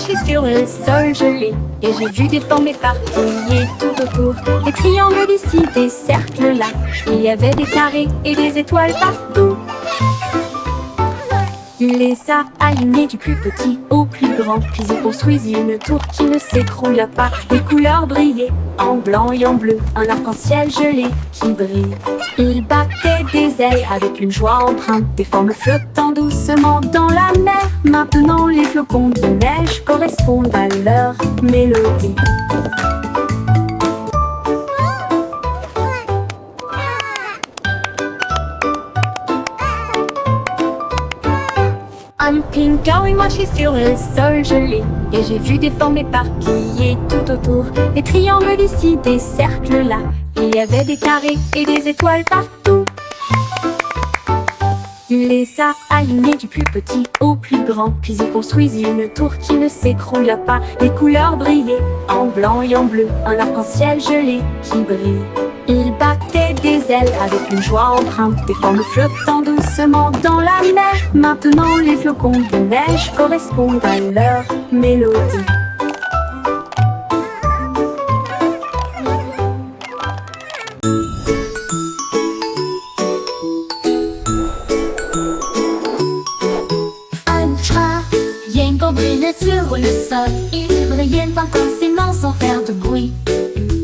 marché sur le sol gelé. Et j'ai vu des formes éparpillées tout autour. Des triangles d'ici, des cercles là. Il y avait des carrés et des étoiles partout. Il les a alignés du plus petit au plus grand. Puis il construisit une tour qui ne s'écroula pas. Les couleurs brillaient en blanc et en bleu. Un arc-en-ciel gelé qui brille. Il battait des ailes avec une joie empreinte. Des formes flottant doucement dans la mer. Maintenant les flocons de neige correspondent à leur mélodie. Un pingouin marchait sur le sol gelé. Et j'ai vu des formes éparpillées tout autour. Des triangles d'ici, des cercles là. Il y avait des carrés et des étoiles partout. Il les a alignés du plus petit au plus grand. Puis il construisit une tour qui ne s'écroula pas. Les couleurs brillaient en blanc et en bleu. Un arc-en-ciel gelé qui brille. Il battait des ailes avec une joie empreinte. Des formes flottant doucement dans la mer. Maintenant les flocons de neige correspondent à leur mélodie. Un chat, Yenko brillait sur le sol. Il brillait intensément sans faire de bruit.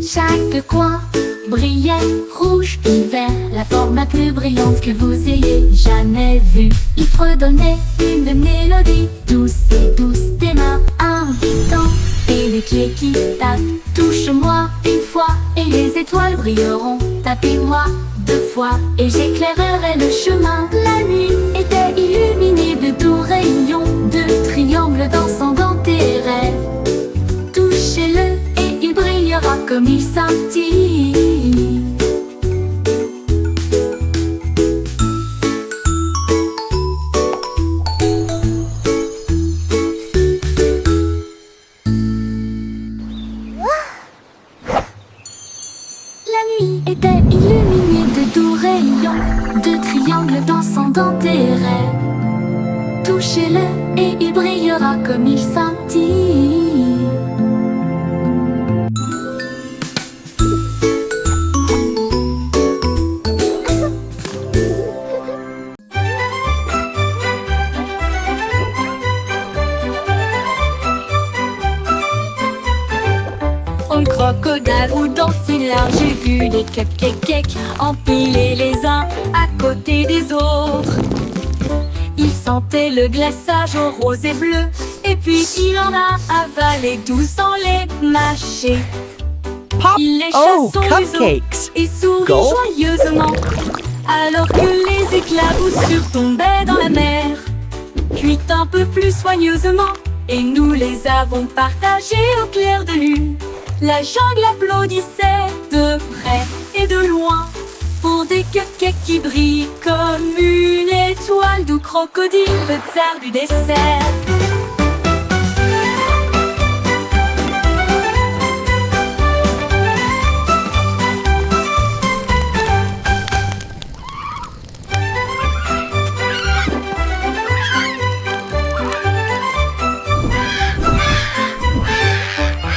Chaque coin brillait rouge et vert, la forme la plus brillante que vous ayez jamais vue. Il fredonnait une mélodie douce et douce, des mains invitantes et des pieds qui tapent. Touche-moi une fois et les étoiles brilleront. Tapez-moi deux fois et j'éclairerai le chemin. La nuit était illuminée de doux rayons, de triangles dansant dans tes rêves. Touchez-le et il brillera comme il scintille. La nuit était illuminée de doux rayons, de triangles dansant dans tes rêves. Touchez-le et il brillera comme il scintille. Un crocodile ou dans une large, j'ai vu des cupcakes empilés les uns à côté des autres. Il sentait le glaçage au rose et bleu, et puis il en a avalé 12 sans les mâcher. Il lécha son museau cupcakes. et sourit Go. joyeusement, alors que les éclaboussures tombaient dans la mer. Cuit un peu plus soigneusement, et nous les avons partagées au clair de lune. La jungle applaudissait de près et de loin pour des cupcakes qui brillent comme une étoile, d'où crocodile, le tsar du dessert.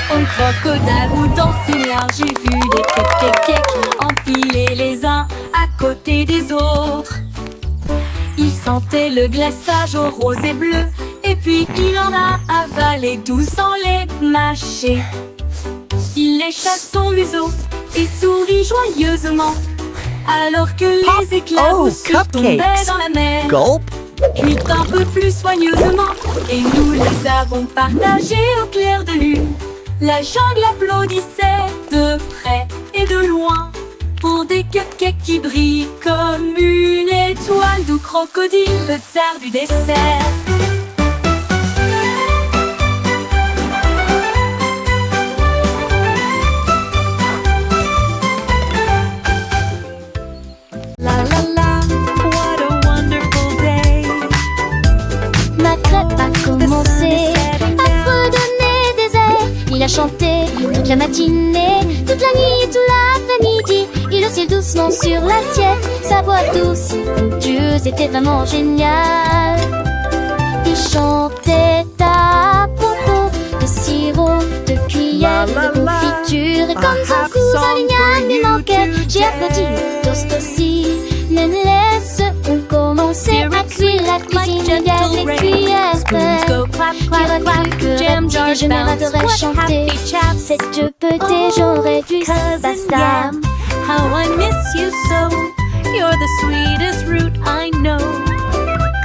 Un crocodile ou dans une large, j'ai vu des cupcakes empilés les uns à côté des autres. Il sentait le glaçage au rose et bleu, et puis il en a avalé 12 sans les mâcher. Il lécha son museau et sourit joyeusement, alors que les éclaboussures tombaient dans la mer. Gulp. Cuit un peu plus soigneusement, et nous les avons partagées au clair de lune. La jungle applaudissait de près et de loin pour des cupcakes qui brillent comme une étoile, d'où crocodile, le tsar du dessert. La la la, what a wonderful day. Ma crêpe a commencé à fredonner des airs. Il a chanté toute la matinée, toute la nuit, tout l'après-midi. Il oscille doucement sur l'assiette, sa voix douce, onctueuse était vraiment géniale. Il chantait à propos comme son cousin Lignane lui manquait. J'ai applaudi, toast aussi. Mais laisse-on commencer à cuire la cuisine. Il y a les cuillères qui recrutent que Jam Jar générateur chanter. Cette petite j'aurais dû basta. How I miss you so. You're the sweetest root I know.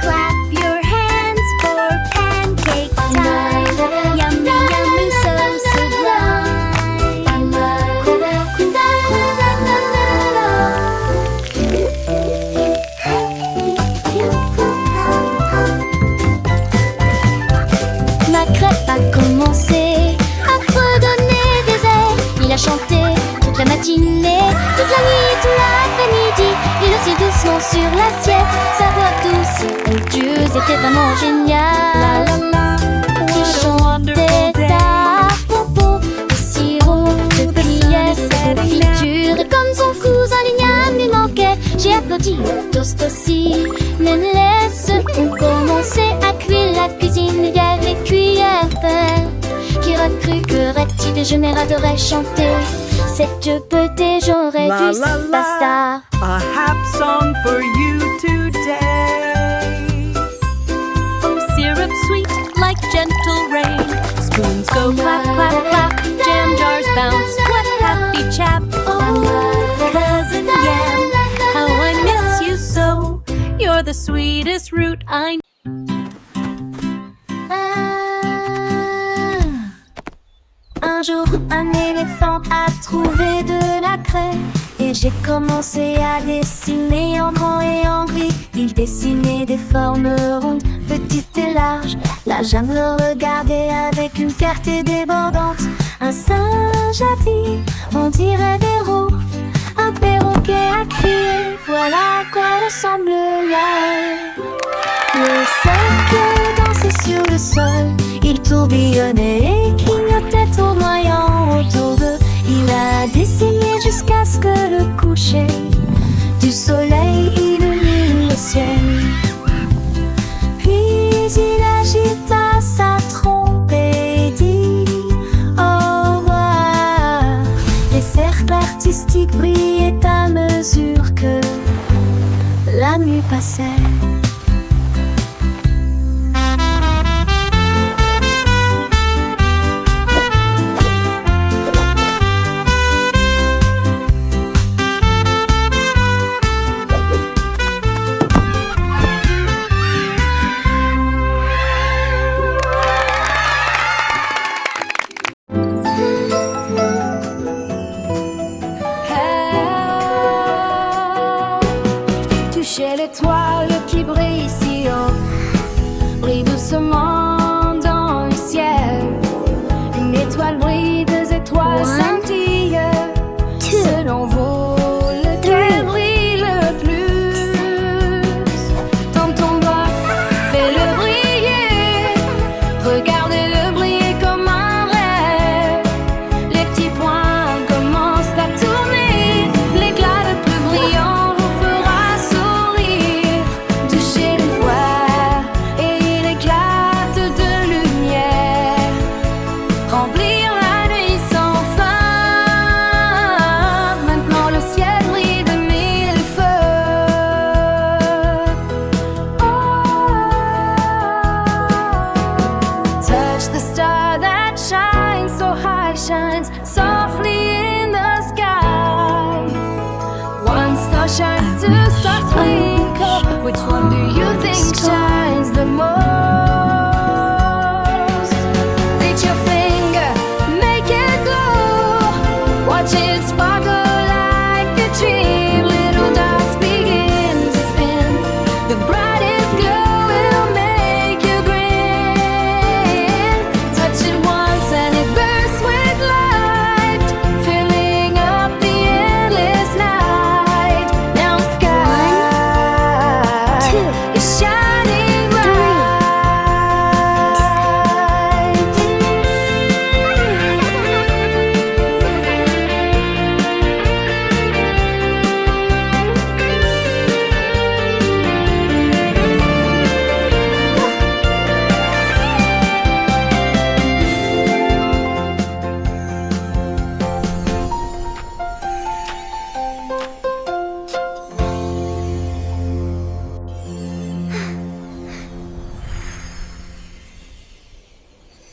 Clap your hands for pancake time. Yummy, yummy, so sublime. Ma crêpe a commencé à fredonner des airs. Il a chanté toute la matinée, toute la nuit, tout l'après-midi. Il aussi doucement sur l'assiette. Sa voix douce, onctueuse était vraiment géniale. Il chantait à propos de sirop, de cuillère, de friture. Et comme son cousin Lignane lui manquait, j'ai applaudi, toast aussi. Mais laisse-on commencer à cuire la cuisine. Il y a les cuillères qui recruent que Recti des générateurs chanter. Cette petite j'aurais dû basta. A happy song for you today. Oh, syrup sweet like gentle rain. Spoons go clap, clap, clap. Jam jars bounce. What happy chap. Oh, cousin Yam. How I miss you so. You're the sweetest root I know. Un jour, un éléphant a trouvé de la craie. Et j'ai commencé à dessiner en grand et en gris. Il dessinait des formes rondes, petites et larges. La jungle le regardait avec une fierté débordante. Un singe a dit, on dirait des roues. Un perroquet a crié, voilà à quoi ressemble l'air. Le cercle dansait sur le sol. Il tourbillonnait et clignotait tournoyant autour d'eux. Il a dessiné jusqu'à ce que le coucher du soleil illumine le ciel. Puis il agita sa trompe et dit au revoir. Les cercles artistiques brillaient à mesure que la nuit passait. Touchez l'étoile qui brille si haut, brille doucement dans le ciel. Une étoile brille, deux étoiles scintillent. Selon vous, lequel brille le plus? Tends ton doigt, fais-le briller. Regardez-le briller comme un rêve. Les petits points commencent à tourner. L'éclat le plus brillant shines softly in the sky. One star shines, two stars twinkle. Which one do you think shines the most?